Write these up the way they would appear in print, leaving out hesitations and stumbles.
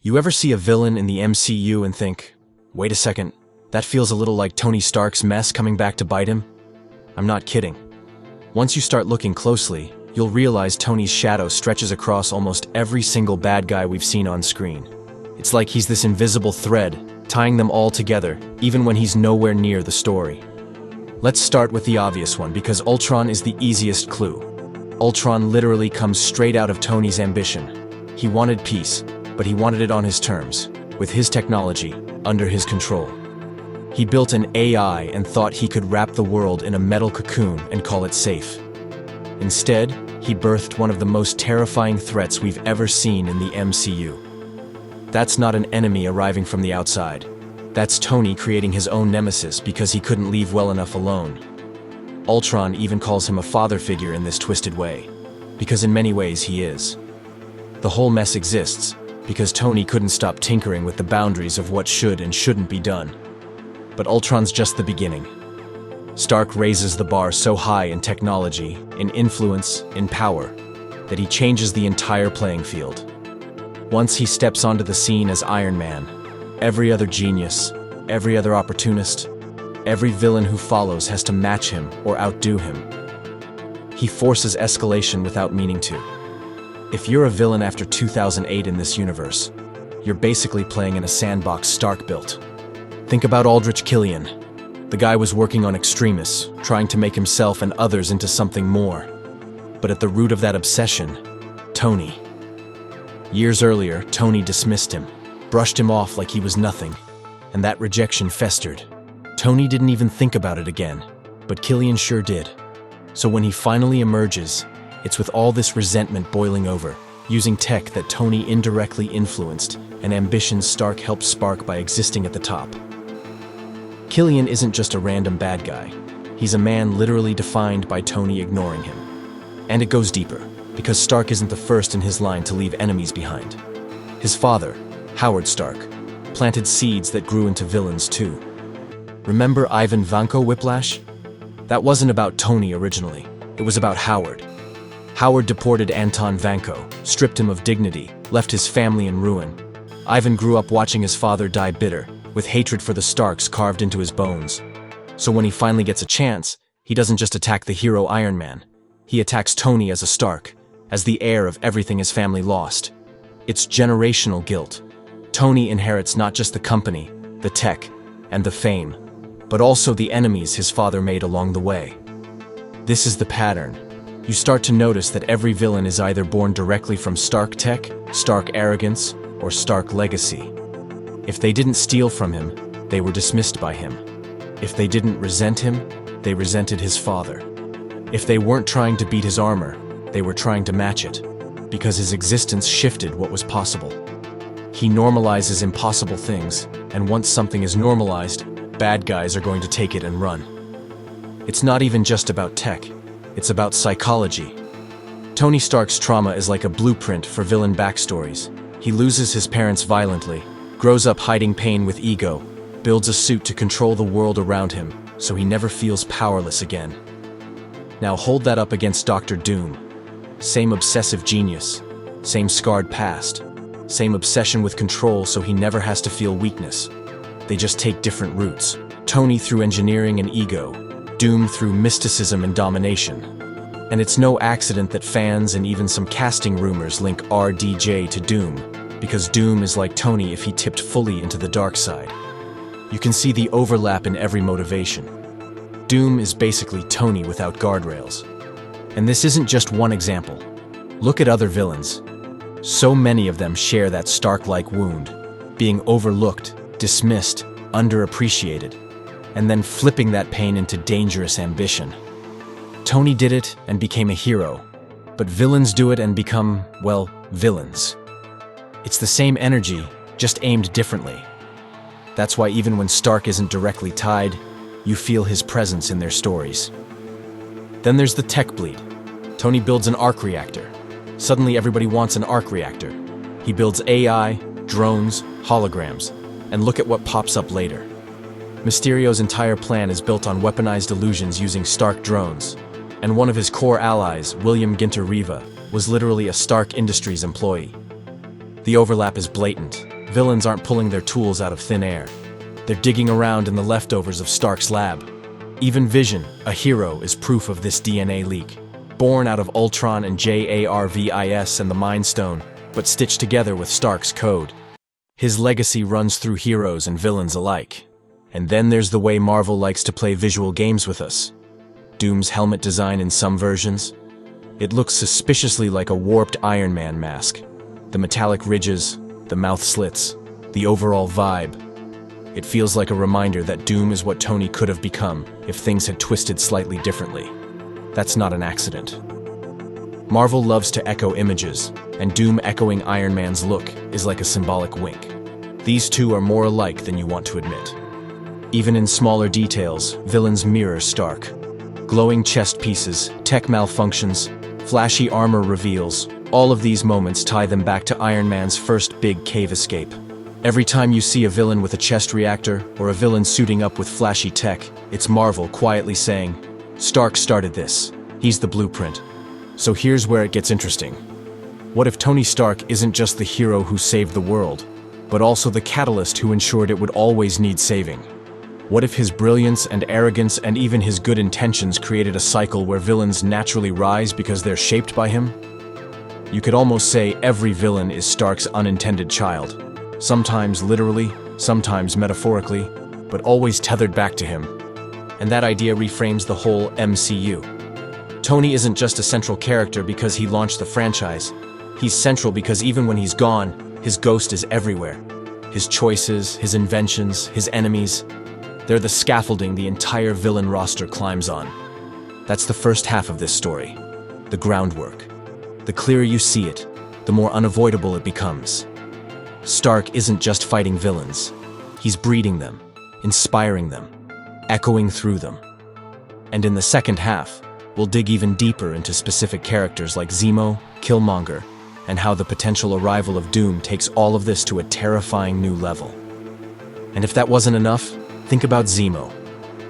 You ever see a villain in the MCU and think, wait a second, that feels a little like Tony Stark's mess coming back to bite him? I'm not kidding. Once you start looking closely, you'll realize Tony's shadow stretches across almost every single bad guy we've seen on screen. It's like he's this invisible thread, tying them all together, even when he's nowhere near the story. Let's start with the obvious one, because Ultron is the easiest clue. Ultron literally comes straight out of Tony's ambition. He wanted peace, but he wanted it on his terms, with his technology, under his control. He built an AI and thought he could wrap the world in a metal cocoon and call it safe. Instead, he birthed one of the most terrifying threats we've ever seen in the MCU. That's not an enemy arriving from the outside. That's Tony creating his own nemesis because he couldn't leave well enough alone. Ultron even calls him a father figure in this twisted way, because in many ways he is. The whole mess exists because Tony couldn't stop tinkering with the boundaries of what should and shouldn't be done. But Ultron's just the beginning. Stark raises the bar so high in technology, in influence, in power, that he changes the entire playing field. Once he steps onto the scene as Iron Man, every other genius, every other opportunist, every villain who follows has to match him or outdo him. He forces escalation without meaning to. If you're a villain after 2008 in this universe, you're basically playing in a sandbox Stark built. Think about Aldrich Killian. The guy was working on extremists, trying to make himself and others into something more. But at the root of that obsession, Tony. Years earlier, Tony dismissed him, brushed him off like he was nothing, and that rejection festered. Tony didn't even think about it again, but Killian sure did. So when he finally emerges, it's with all this resentment boiling over, using tech that Tony indirectly influenced and ambitions Stark helped spark by existing at the top. Killian isn't just a random bad guy. He's a man literally defined by Tony ignoring him. And it goes deeper, because Stark isn't the first in his line to leave enemies behind. His father, Howard Stark, planted seeds that grew into villains too. Remember Ivan Vanko Whiplash? That wasn't about Tony originally. It was about Howard. Howard deported Anton Vanko, stripped him of dignity, left his family in ruin. Ivan grew up watching his father die bitter, with hatred for the Starks carved into his bones. So when he finally gets a chance, he doesn't just attack the hero Iron Man. He attacks Tony as a Stark, as the heir of everything his family lost. It's generational guilt. Tony inherits not just the company, the tech, and the fame, but also the enemies his father made along the way. This is the pattern. You start to notice that every villain is either born directly from Stark tech, Stark arrogance, or Stark legacy. If they didn't steal from him, they were dismissed by him. If they didn't resent him, they resented his father. If they weren't trying to beat his armor, they were trying to match it, because his existence shifted what was possible. He normalizes impossible things, and once something is normalized, bad guys are going to take it and run. It's not even just about tech. It's about psychology. Tony Stark's trauma is like a blueprint for villain backstories. He loses his parents violently, grows up hiding pain with ego, builds a suit to control the world around him, so he never feels powerless again. Now hold that up against Dr. Doom. Same obsessive genius, same scarred past, same obsession with control so he never has to feel weakness. They just take different routes. Tony through engineering and ego, Doom through mysticism and domination. And it's no accident that fans and even some casting rumors link RDJ to Doom, because Doom is like Tony if he tipped fully into the dark side. You can see the overlap in every motivation. Doom is basically Tony without guardrails. And this isn't just one example. Look at other villains. So many of them share that Stark-like wound, being overlooked, dismissed, underappreciated, and then flipping that pain into dangerous ambition. Tony did it and became a hero, but villains do it and become, well, villains. It's the same energy, just aimed differently. That's why even when Stark isn't directly tied, you feel his presence in their stories. Then there's the tech bleed. Tony builds an arc reactor. Suddenly everybody wants an arc reactor. He builds AI, drones, holograms, and look at what pops up later. Mysterio's entire plan is built on weaponized illusions using Stark drones, and one of his core allies, William Ginter Riva, was literally a Stark Industries employee. The overlap is blatant. Villains aren't pulling their tools out of thin air. They're digging around in the leftovers of Stark's lab. Even Vision, a hero, is proof of this DNA leak. Born out of Ultron and Jarvis and the Mind Stone, but stitched together with Stark's code. His legacy runs through heroes and villains alike. And then there's the way Marvel likes to play visual games with us. Doom's helmet design in some versions. It looks suspiciously like a warped Iron Man mask. The metallic ridges, the mouth slits, the overall vibe. It feels like a reminder that Doom is what Tony could have become if things had twisted slightly differently. That's not an accident. Marvel loves to echo images, and Doom echoing Iron Man's look is like a symbolic wink. These two are more alike than you want to admit. Even in smaller details, villains mirror Stark. Glowing chest pieces, tech malfunctions, flashy armor reveals, all of these moments tie them back to Iron Man's first big cave escape. Every time you see a villain with a chest reactor, or a villain suiting up with flashy tech, it's Marvel quietly saying, Stark started this. He's the blueprint. So here's where it gets interesting. What if Tony Stark isn't just the hero who saved the world, but also the catalyst who ensured it would always need saving? What if his brilliance and arrogance and even his good intentions created a cycle where villains naturally rise because they're shaped by him? You could almost say every villain is Stark's unintended child. Sometimes literally, sometimes metaphorically, but always tethered back to him. And that idea reframes the whole MCU. Tony isn't just a central character because he launched the franchise. He's central because even when he's gone, his ghost is everywhere. His choices, his inventions, his enemies, they're the scaffolding the entire villain roster climbs on. That's the first half of this story, the groundwork. The clearer you see it, the more unavoidable it becomes. Stark isn't just fighting villains. He's breeding them, inspiring them, echoing through them. And in the second half, we'll dig even deeper into specific characters like Zemo, Killmonger, and how the potential arrival of Doom takes all of this to a terrifying new level. And if that wasn't enough, think about Zemo.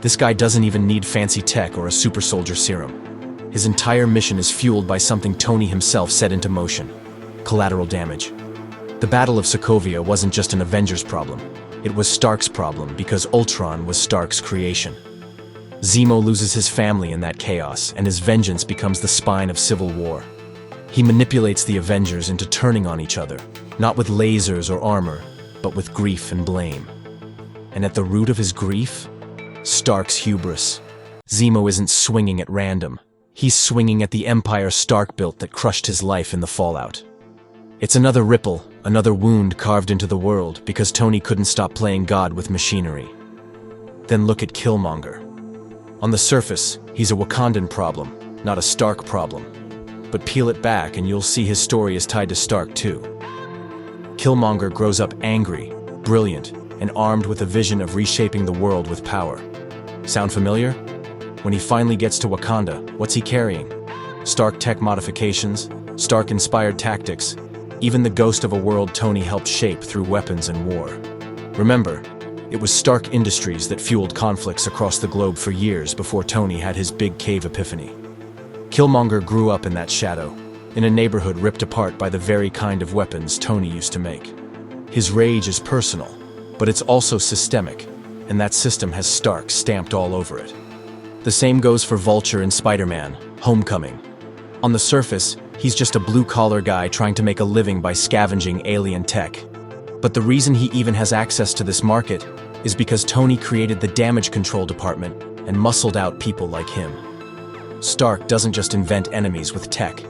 This guy doesn't even need fancy tech or a super soldier serum. His entire mission is fueled by something Tony himself set into motion: collateral damage. The Battle of Sokovia wasn't just an Avengers problem. It was Stark's problem because Ultron was Stark's creation. Zemo loses his family in that chaos, and his vengeance becomes the spine of civil war. He manipulates the Avengers into turning on each other, not with lasers or armor, but with grief and blame. And at the root of his grief, Stark's hubris. Zemo isn't swinging at random. He's swinging at the empire Stark built that crushed his life in the fallout. It's another ripple, another wound carved into the world because Tony couldn't stop playing God with machinery. Then look at Killmonger. On the surface, he's a Wakandan problem, not a Stark problem. But peel it back and you'll see his story is tied to Stark too. Killmonger grows up angry, brilliant, and armed with a vision of reshaping the world with power. Sound familiar? When he finally gets to Wakanda, what's he carrying? Stark tech modifications, Stark-inspired tactics, even the ghost of a world Tony helped shape through weapons and war. Remember, it was Stark Industries that fueled conflicts across the globe for years before Tony had his big cave epiphany. Killmonger grew up in that shadow, in a neighborhood ripped apart by the very kind of weapons Tony used to make. His rage is personal, but it's also systemic, and that system has Stark stamped all over it. The same goes for Vulture in Spider-Man: Homecoming. On the surface, he's just a blue-collar guy trying to make a living by scavenging alien tech. But the reason he even has access to this market is because Tony created the damage control department and muscled out people like him. Stark doesn't just invent enemies with tech.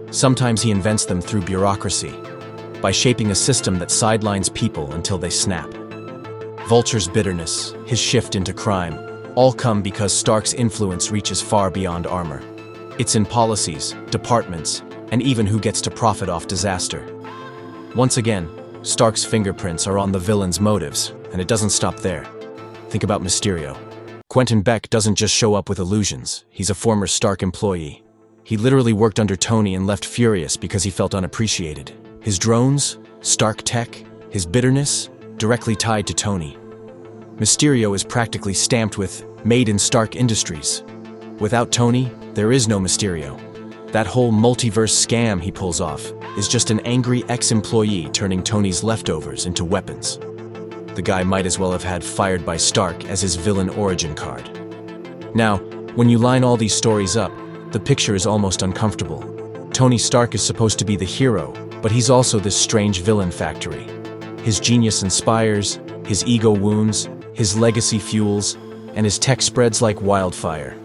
Sometimes he invents them through bureaucracy, by shaping a system that sidelines people until they snap. Vulture's bitterness, his shift into crime, all come because Stark's influence reaches far beyond armor. It's in policies, departments, and even who gets to profit off disaster. Once again, Stark's fingerprints are on the villain's motives, and it doesn't stop there. Think about Mysterio. Quentin Beck doesn't just show up with illusions. He's a former Stark employee. He literally worked under Tony and left furious because he felt unappreciated. His drones, Stark tech, his bitterness, directly tied to Tony. Mysterio is practically stamped with "Made in Stark Industries." Without Tony, there is no Mysterio. That whole multiverse scam he pulls off is just an angry ex-employee turning Tony's leftovers into weapons. The guy might as well have had "fired by Stark" as his villain origin card. Now, when you line all these stories up, the picture is almost uncomfortable. Tony Stark is supposed to be the hero, but he's also this strange villain factory. His genius inspires, his ego wounds, his legacy fuels, and his tech spreads like wildfire.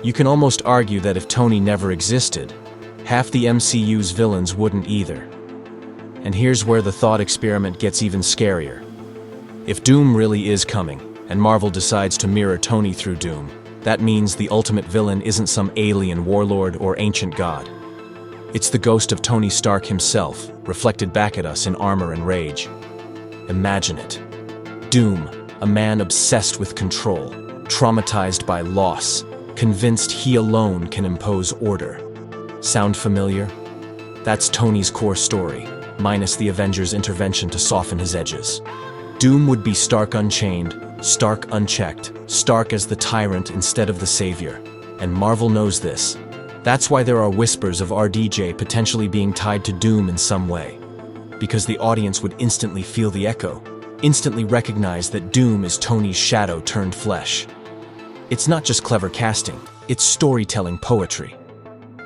You can almost argue that if Tony never existed, half the MCU's villains wouldn't either. And here's where the thought experiment gets even scarier. If Doom really is coming, and Marvel decides to mirror Tony through Doom, that means the ultimate villain isn't some alien warlord or ancient god. It's the ghost of Tony Stark himself, reflected back at us in armor and rage. Imagine it. Doom, a man obsessed with control, traumatized by loss, convinced he alone can impose order. Sound familiar? That's Tony's core story, minus the Avengers' intervention to soften his edges. Doom would be Stark unchained, Stark unchecked, Stark as the tyrant instead of the savior. And Marvel knows this. That's why there are whispers of RDJ potentially being tied to Doom in some way. Because the audience would instantly feel the echo, instantly recognize that Doom is Tony's shadow turned flesh. It's not just clever casting, it's storytelling poetry.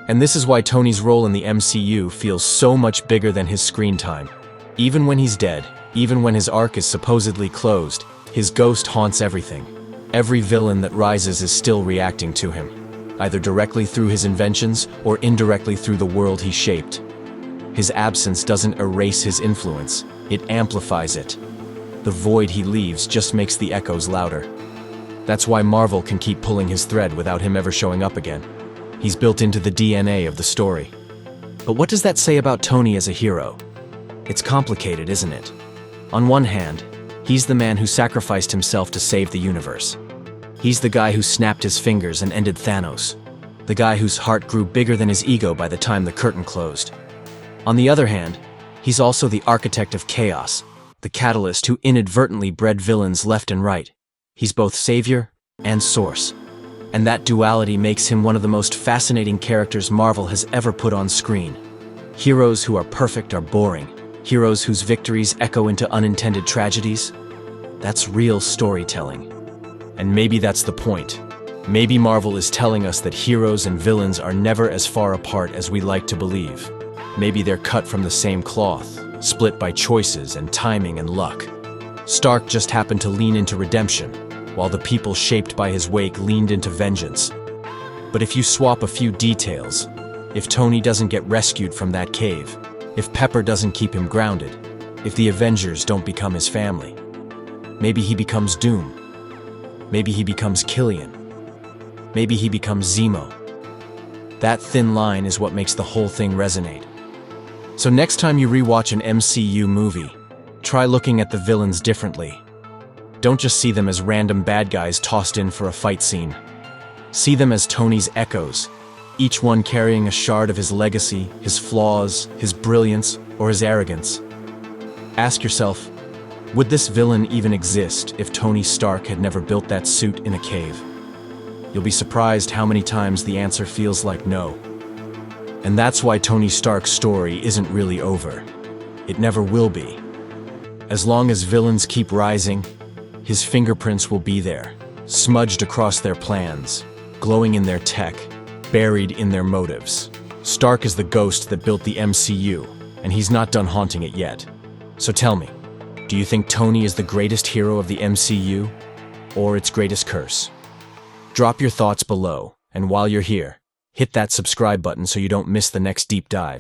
And this is why Tony's role in the MCU feels so much bigger than his screen time. Even when he's dead, even when his arc is supposedly closed, his ghost haunts everything. Every villain that rises is still reacting to him, either directly through his inventions or indirectly through the world he shaped. His absence doesn't erase his influence, it amplifies it. The void he leaves just makes the echoes louder. That's why Marvel can keep pulling his thread without him ever showing up again. He's built into the DNA of the story. But what does that say about Tony as a hero? It's complicated, isn't it? On one hand, he's the man who sacrificed himself to save the universe. He's the guy who snapped his fingers and ended Thanos. The guy whose heart grew bigger than his ego by the time the curtain closed. On the other hand, he's also the architect of chaos, the catalyst who inadvertently bred villains left and right. He's both savior and source. And that duality makes him one of the most fascinating characters Marvel has ever put on screen. Heroes who are perfect are boring. Heroes whose victories echo into unintended tragedies. That's real storytelling. And maybe that's the point. Maybe Marvel is telling us that heroes and villains are never as far apart as we like to believe. Maybe they're cut from the same cloth, split by choices and timing and luck. Stark just happened to lean into redemption, while the people shaped by his wake leaned into vengeance. But if you swap a few details, if Tony doesn't get rescued from that cave, if Pepper doesn't keep him grounded, if the Avengers don't become his family, maybe he becomes Doom. Maybe he becomes Killian. Maybe he becomes Zemo. That thin line is what makes the whole thing resonate. So next time you rewatch an MCU movie, try looking at the villains differently. Don't just see them as random bad guys tossed in for a fight scene. See them as Tony's echoes, each one carrying a shard of his legacy, his flaws, his brilliance, or his arrogance. Ask yourself, would this villain even exist if Tony Stark had never built that suit in a cave? You'll be surprised how many times the answer feels like no. And that's why Tony Stark's story isn't really over. It never will be. As long as villains keep rising, his fingerprints will be there, smudged across their plans, glowing in their tech, buried in their motives. Stark is the ghost that built the MCU, and he's not done haunting it yet. So tell me, do you think Tony is the greatest hero of the MCU, or its greatest curse? Drop your thoughts below, and while you're here, hit that subscribe button so you don't miss the next deep dive.